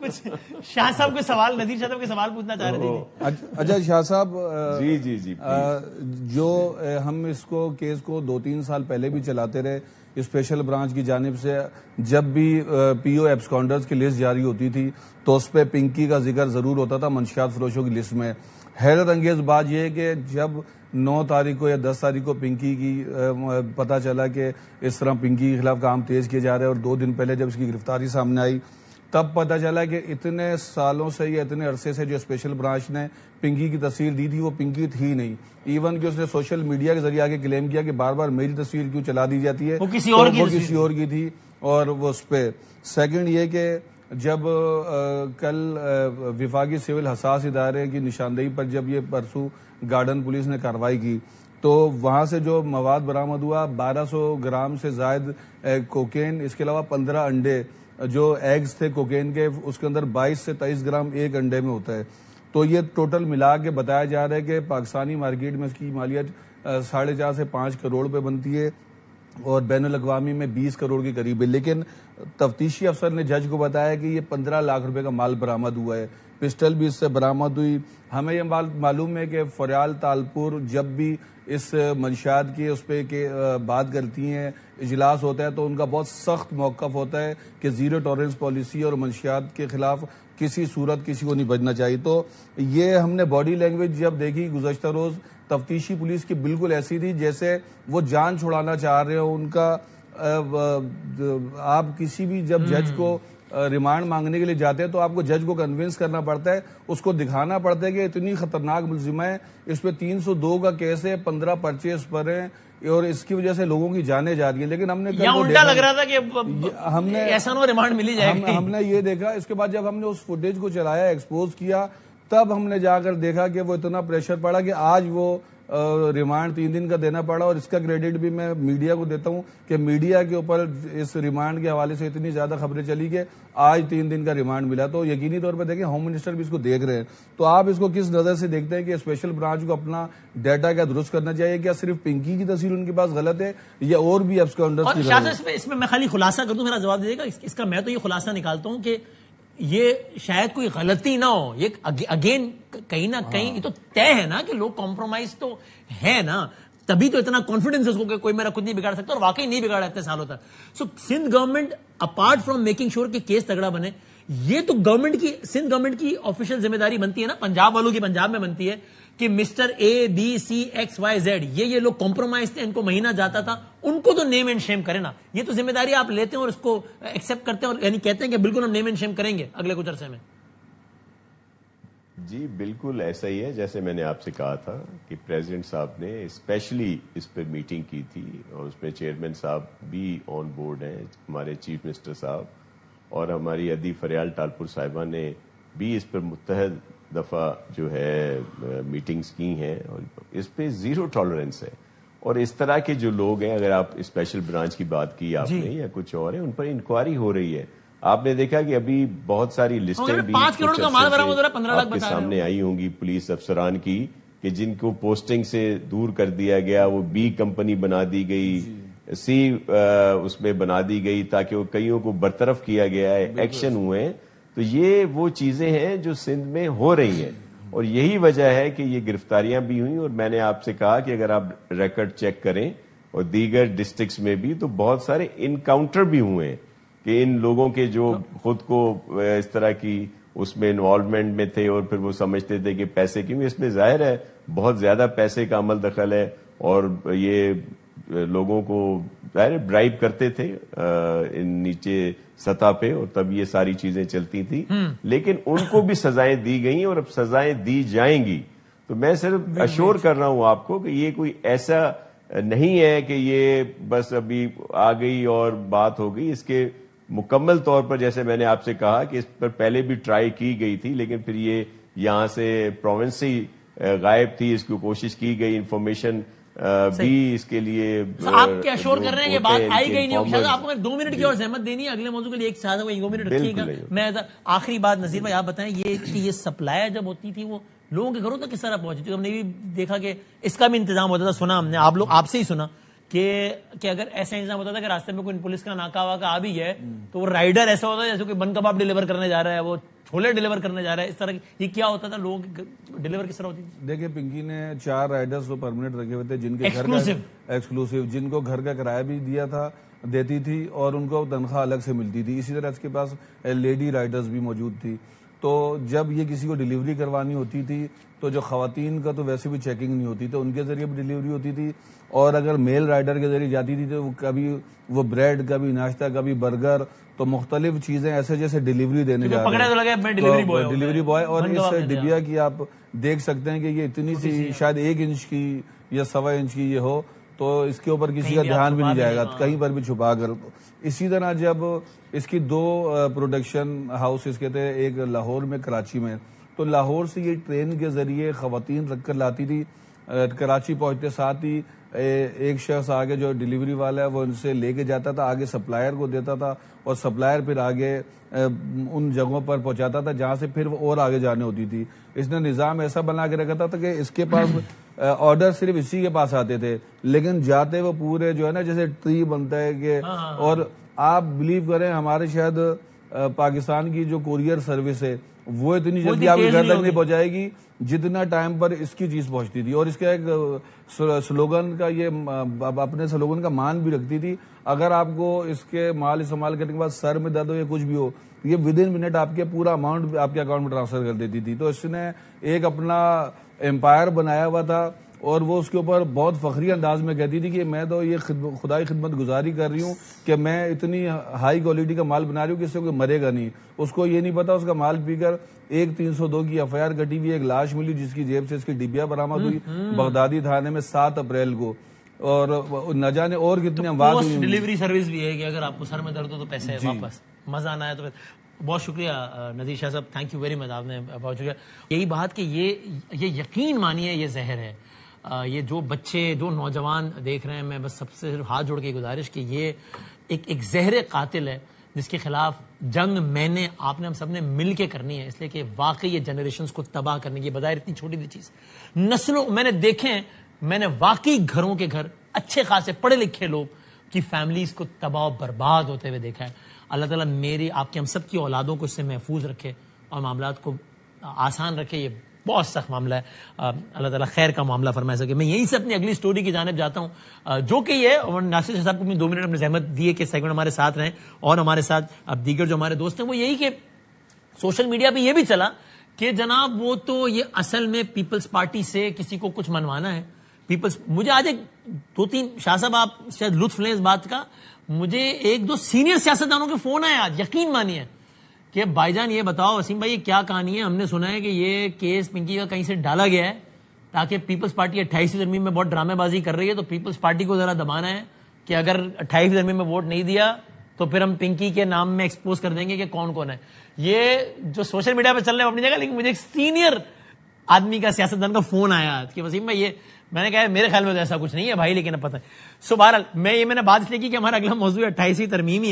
کچھ شاہ صاحب کے سوال، نذیر شاہ صاحب کے سوال پوچھنا چاہ رہے تھے. اچھا شاہ صاحب، جی جو ہم اس کو کیس کو 2-3 سال پہلے بھی چلاتے رہے اسپیشل برانچ کی جانب سے، جب بھی پی او ایبسکانڈرز کی لسٹ جاری ہوتی تھی تو اس پہ پنکی کا ذکر ضرور ہوتا تھا منشیات فروشوں کی لسٹ میں. حیرت انگیز بات یہ ہے کہ جب 9 تاریخ کو یا 10 تاریخ کو پنکی کی پتہ چلا کہ اس طرح پنکی کے خلاف کام تیز کیے جا رہے ہیں، اور 2 دن پہلے جب اس کی گرفتاری سامنے آئی تب پتہ چلا کہ اتنے سالوں سے یا اتنے عرصے سے جو اسپیشل برانچ نے پنکی کی تصویر دی تھی وہ پنکی تھی نہیں. ایون کہ اس نے سوشل میڈیا کے ذریعے آگے کلیم کیا کہ بار بار میری تصویر کیوں چلا دی جاتی ہے، وہ کسی اور کی تھی. اور وہ اس پہ سیکنڈ یہ کہ جب کل وفاقی سول حساس ادارے کی نشاندہی پر جب یہ پرسوں گارڈن پولیس نے کارروائی کی تو وہاں سے جو مواد برآمد ہوا 1200 گرام سے زائد کوکین، اس کے علاوہ 15 انڈے جو ایگز تھے کوکین کے، اس کے اندر 22 سے 23 گرام ایک انڈے میں ہوتا ہے. تو یہ ٹوٹل ملا کے بتایا جا رہا ہے کہ پاکستانی مارکیٹ میں اس کی مالیت 4.5 سے 5 کروڑ روپے بنتی ہے اور بین الاقوامی میں 20 کروڑ کے قریب ہے. لیکن تفتیشی افسر نے جج کو بتایا کہ یہ 15 لاکھ روپے کا مال برآمد ہوا ہے. پسٹل بھی اس سے برآمد ہوئی. ہمیں یہ معلوم ہے کہ فریال تالپور جب بھی اس منشیات کی اس پہ بات کرتی ہیں، اجلاس ہوتا ہے تو ان کا بہت سخت موقف ہوتا ہے کہ زیرو ٹالرنس پالیسی اور منشیات کے خلاف کسی صورت کسی کو نہیں بچنا چاہیے. تو یہ ہم نے باڈی لینگویج جب دیکھی گزشتہ روز تفتیشی پولیس کی بالکل ایسی تھی جیسے وہ جان چھڑانا چاہ رہے ہو ان کا. آپ کسی بھی جب جج کو ریمانڈ مانگنے کے لیے جاتے ہیں تو آپ کو جج کو کنونس کرنا پڑتا ہے، اس کو دکھانا پڑتا ہے کہ اتنی خطرناک ملزمہ ہے، اس پہ 302 کا کیس ہے، 15 پرچے اس پر ہیں اور اس کی وجہ سے لوگوں کی جانیں جا رہی ہیں. لیکن ہم نے الٹا لگ رہا تھا کہ ہم نے ایسا نہ ریمانڈ ملی جائے گا. ہم نے یہ دیکھا. اس کے بعد جب ہم نے اس فوٹیج کو چلایا، ایکسپوز کیا، تب ہم نے جا کر دیکھا کہ وہ اتنا پریشر پڑا کہ آج وہ ریمانڈ 3 دن کا دینا پڑا. اور اس کا کریڈٹ بھی میں میڈیا کو دیتا ہوں کہ میڈیا کے اوپر اس ریمانڈ کے حوالے سے اتنی زیادہ خبریں چلی کہ آج 3 دن کا ریمانڈ ملا. تو یقینی طور پہ دیکھیں ہوم منسٹر بھی اس کو دیکھ رہے ہیں. تو آپ اس کو کس نظر سے دیکھتے ہیں کہ اسپیشل برانچ کو اپنا ڈیٹا کیا درست کرنا چاہیے؟ کیا صرف پنکی کی تصویر ان کے پاس غلط ہے یا اور بھی ایبسکانڈرز کی غلط ہے؟ اس میں میں خالی خلاصہ کر دوں، میرا جواب دیجیے گا. اس کا میں تو یہ خلاصہ نکالتا ہوں کہ یہ شاید کوئی غلطی نہ ہو، یہ اگین کہیں نہ کہیں یہ تو طے ہے نا کہ لوگ کمپرومائز تو ہے نا، تبھی تو اتنا کانفیڈنس اس کو کہ کوئی میرا خود نہیں بگاڑ سکتا، اور واقعی نہیں بگاڑا اتنے سالوں تک. So Sindh government apart from making sure کہ کیس تگڑا بنے، یہ تو سندھ گورنمنٹ کی آفیشیل ذمہ داری بنتی ہے نا، پنجاب والوں کی پنجاب میں بنتی ہے کہ mister A B C X Y Z یہ لوگ کمپرومائز تھے، ان کو مہینہ جاتا تھا، ان کو تو نیم اینڈ شیم کرے نا. یہ تو ذمہ داری آپ لیتے ہیں اور اس کو ایکسپٹ کرتے ہیں، اور یعنی کہتے ہیں کہ بالکل ہم نیم اینڈ شیم کریں گے اگلے کچھ عرصے میں. جی بالکل ایسا ہی ہے. جیسے میں نے آپ سے کہا تھا کہ پریزیڈنٹ صاحب نے اسپیشلی اس پہ میٹنگ کی تھی اور اس میں چیئرمین صاحب بھی آن بورڈ ہیں، ہمارے چیف منسٹر صاحب اور ہماری ادی فریال تالپور صاحبہ نے بھی اس پر متحد دفعہ جو ہے میٹنگز کی ہیں، اور اس پہ زیرو ٹالرنس ہے. اور اس طرح کے جو لوگ ہیں، اگر آپ اسپیشل برانچ کی بات کی آپ نے یا کچھ اور ہے، ان پر انکوائری ہو رہی ہے. آپ نے دیکھا کہ ابھی بہت ساری لسٹیں بھی 5 کروڑ کا مال برآمد ہو رہا ہے، 15 لاکھ آپ کے سامنے آئی ہوں گی پولیس افسران کی کہ جن کو پوسٹنگ سے دور کر دیا گیا، وہ بی کمپنی بنا دی گئی، سی اس میں بنا دی گئی تاکہ وہ کئیوں کو برطرف کیا گیا ہے، ایکشن ہوئے ہیں. تو یہ وہ چیزیں ہیں جو سندھ میں ہو رہی ہیں، اور یہی وجہ ہے کہ یہ گرفتاریاں بھی ہوئیں. اور میں نے آپ سے کہا کہ اگر آپ ریکارڈ چیک کریں اور دیگر ڈسٹرکٹس میں بھی تو بہت سارے انکاؤنٹر بھی ہوئے ہیں کہ ان لوگوں کے جو خود کو اس طرح کی اس میں انوالومنٹ میں تھے اور پھر وہ سمجھتے تھے کہ پیسے کیوں. اس میں ظاہر ہے بہت زیادہ پیسے کا عمل دخل ہے، اور یہ لوگوں کو ظاہر برائب کرتے تھے نیچے سطح پہ، اور تب یہ ساری چیزیں چلتی تھی. لیکن ان کو بھی سزائیں دی گئیں اور اب سزائیں دی جائیں گی. تو میں صرف اشور کر رہا ہوں آپ کو کہ یہ کوئی ایسا نہیں ہے کہ یہ بس ابھی آ گئی اور بات ہو گئی. اس کے مکمل طور پر جیسے میں نے آپ سے کہا کہ اس پر پہلے بھی ٹرائی کی گئی تھی، لیکن پھر یہ یہاں سے پروونس سے غائب تھی. اس کی کوشش کی گئی، انفارمیشن بھی اس کے لیے. آپ کیا شور کر رہے ہیں کہ بات آئی گئی نہیں ہوگی؟ آپ کو 2 منٹ کی اور زحمت دینی ہے اگلے موضوع کے لیے. ایک ساتھ 2 منٹ رکھیے گا. میں آخری بات نذیر بھائی آپ بتائیں یہ سپلائی جب ہوتی تھی وہ لوگوں کے گھروں تک کس طرح پہنچتی تھی؟ ہم نے بھی دیکھا کہ اس کا بھی انتظام ہوتا تھا، سنا ہم نے، آپ سے ہی سنا کہ اگر ایسا انتظام ہوتا تھا کہ راستے میں کوئی پولیس کا ناکا واقع آ بھی ہے تو وہ رائڈر ایسا ہوتا ہے جیسے کوئی بن کباب ڈیلیور کرنے جا رہا ہے, وہ چھولے ڈیلیور کرنے جا رہا ہے, اس طرح یہ کیا ہوتا تھا, لوگ ڈیلیور کس طرح ہوتی تھی؟ دیکھیں پنکی نے 4 رائڈرز تو پرماننٹ رکھے ہوئے تھے جن کے گھر کا ایکسکلوسیو, جن کو گھر کا کرایہ بھی دیتی تھی اور ان کو تنخواہ الگ سے ملتی تھی. اسی طرح اس کے پاس لیڈی رائڈرز بھی موجود تھی. تو جب یہ کسی کو ڈیلیوری کروانی ہوتی تھی تو جو خواتین کا تو ویسے بھی چیکنگ نہیں ہوتی, تو ان کے ذریعے بھی ڈیلیوری ہوتی تھی. اور اگر میل رائڈر کے ذریعے جاتی تھی تو کبھی وہ بریڈ, کبھی ناشتہ, کبھی برگر, تو مختلف چیزیں ایسے جیسے ڈیلیوری دینے جا رہے ہیں, ڈیلیوری بوائے. اور اس ڈبیا کی آپ دیکھ سکتے ہیں کہ یہ اتنی سی شاید 1 انچ کی یا 1.25 انچ کی یہ ہو تو اس کے اوپر کسی کا دھیان بھی نہیں جائے گا, کہیں پر بھی چھپا کر. اسی طرح جب اس کی 2 پروڈکشن ہاؤسز کے تھے, ایک لاہور میں, کراچی میں, تو لاہور سے یہ ٹرین کے ذریعے خواتین رکھ کر لاتی تھی. کراچی پہنچتے ساتھ ہی ایک شخص آگے جو ڈیلیوری والا ہے وہ ان سے لے کے جاتا تھا, آگے سپلائر کو دیتا تھا اور سپلائر پھر آگے ان جگہوں پر پہنچاتا تھا جہاں سے پھر وہ اور آگے جانے ہوتی تھی. اس نے نظام ایسا بنا کے رکھا تھا کہ اس کے پاس آرڈر صرف اسی کے پاس آتے تھے, لیکن جاتے وہ پورے جو ہے نا جیسے ٹری بنتا ہے کہ, اور آپ بلیو کریں ہمارے شاید پاکستان کی جو کوریئر سروس ہے وہ اتنی جلدی آپ کے گھر تک نہیں پہنچائے گی جتنا ٹائم پر اس کی چیز پہنچتی تھی. اور اس کا ایک سلوگن کا یہ اپنے سلوگن کا مان بھی رکھتی تھی, اگر آپ کو اس کے مال استعمال کرنے کے بعد سر میں درد ہو یا کچھ بھی ہو, یہ ودن منٹ آپ کے پورا اماؤنٹ آپ کے اکاؤنٹ میں ٹرانسفر کر دیتی تھی. تو اس نے ایک اپنا امپائر بنایا ہوا تھا اور وہ اس کے اوپر بہت فخری انداز میں کہتی تھی کہ میں تو یہ خدائی خدمت گزاری کر رہی ہوں کہ میں اتنی ہائی کوالٹی کا مال بنا رہی ہوں کہ اس سے کوئی مرے گا نہیں. اس کو یہ نہیں پتا اس کا مال پی کر ایک 302 کی FIR کٹی ہوئی, ایک لاش ملی جس کی جیب سے اس کی ڈبیا برآمد ہوئی بغدادی تھانے میں 7 اپریل کو, اور نہ جانے اور کتنے اموات ہوئی. ڈیلیوری سروس بھی ہے کہ اگر آپ کو سر میں درد ہو تو پیسے واپس, مزہ آنا ہے تو. بہت شکریہ نذیر شاہ صاحب, تھینک یو ویری مچ, آپ نے بہت شکریہ. یہی بات کہ یہ یقین مانیے یہ زہر ہے. یہ جو بچے جو نوجوان دیکھ رہے ہیں, میں بس سب سے صرف ہاتھ جوڑ کے گزارش کہ یہ ایک زہر قاتل ہے جس کے خلاف جنگ آپ نے ہم سب نے مل کے کرنی ہے, اس لیے کہ واقعی یہ جنریشنز کو تباہ کرنے کی بظاہر اتنی چھوٹی سی چیز, نسلوں میں نے دیکھے ہیں, میں نے واقعی گھروں کے گھر اچھے خاصے پڑھے لکھے لوگ کی فیملیز کو تباہ و برباد ہوتے ہوئے دیکھا ہے. اللہ تعالیٰ میری آپ کی ہم سب کی اولادوں کو اس سے محفوظ رکھے اور معاملات کو آسان رکھے. یہ بہت سخت معاملہ ہے, اللہ تعالیٰ خیر کا معاملہ فرما سکے. میں یہیں سے اپنی اگلی سٹوری کی جانب جاتا ہوں جو کہ یہ ناصر صاحب کو 2 منٹ اپنی زحمت دیے کہ سیگمنٹ ہمارے ساتھ رہیں, اور ہمارے ساتھ اب دیگر جو ہمارے دوست ہیں وہ یہی کہ سوشل میڈیا پہ یہ بھی چلا کہ جناب وہ تو یہ اصل میں پیپلز پارٹی سے کسی کو کچھ منوانا ہے. مجھے آج 2-3 شاہ صاحب آپ شاید لطف لیں اس بات کا, مجھے 1-2 سینئر سیاستدانوں کے فون آئے آج, یقین مانیے کہ بھائی جان یہ بتاؤ وسیم بھائی یہ کیا کہانی ہے, ہم نے سنا ہے کہ یہ کیس پنکی کا کہیں سے ڈالا گیا ہے تاکہ پیپلز پارٹی 28 ترمیم میں بہت ڈرامے بازی کر رہی ہے, تو پیپلز پارٹی کو ذرا دبانا ہے کہ اگر 28 ترمیم میں ووٹ نہیں دیا تو پھر ہم پنکی کے نام میں ایکسپوز کر دیں گے کہ کون ہے. یہ جو سوشل میڈیا پہ چل رہے ہیں اپنی جگہ, لیکن مجھے ایک سینئر آدمی کا سیاستدان کا فون آیا کہ وسیم بھائی یہ, میں نے کہا میرے خیال میں تو ایسا کچھ نہیں ہے بھائی, لیکن اب پتہ ہے. سو بہرحال میں نے بات اس لیے کی کہ ہمارا اگلا موضوع 28ویں ترمیم ہی ہے.